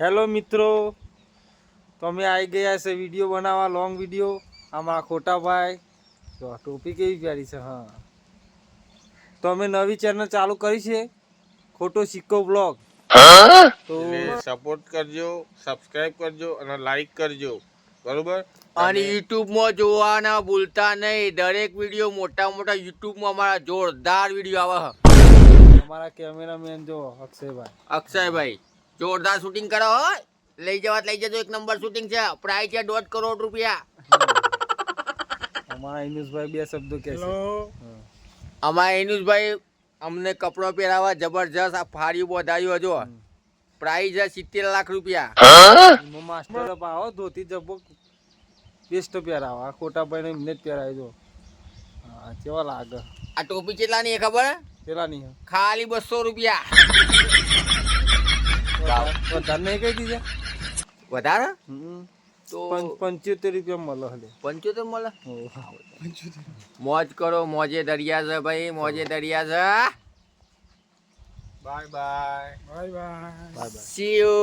Hello મિત્રો, તમે આવી ગયા છે વિડીયો બનાવવા, લોંગ વિડીયો. આમાં ખોટા ભાઈ તો ટોપી કેવી પ્યારી છે. હા, તો અમે નવી ચેનલ ચાલુ કરી છે, ખોટો સિક્કો બ્લોગ. તો સપોર્ટ કરજો, સબસ્ક્રાઇબ કરજો અને લાઈક કરજો, બરોબર. અને યુટ્યુબમાં જોવાના ભૂલતા નહીં. દરેક વિડીયો મોટા મોટા યુટ્યુબમાં અમારા જોરદાર વિડીયો આવે. અમારા કેમેરામેન જો અક્ષયભાઈ જોરદાર શૂટિંગ કરો હો. લઈ જજો, એક નંબર શૂટિંગ છે. પ્રાઇસ છે 1.5 કરોડ રૂપિયા. અમારા ઇનુસભાઈ બે શબ્દો કહે છે. અમારા ઇનુસભાઈ અમને કપડો પહેરાવા જબરજસ્ત આ ફાડી વધાર્યું હજો. પ્રાઇસ છે 70 લાખ રૂપિયા. માસ્ટર આવો ધોતી જબ્બો બેસ્ટ પહેરાવો. આ ખોટા ભાઈ એમને જ પહેરાય જો. હા, કેવા લાગે. આ ટોપી કેટલા ની ખબર? પેલા નહીં ખાલી 200 રૂપિયા. વધારે નહીં કહી દીધા. વધારે તો 75 રૂપિયા મળે. 75 મળે. મોજ કરો, મોજે દરિયા છે ભાઈ, મોજે દરિયા છે. Bye bye. Bye bye. See you.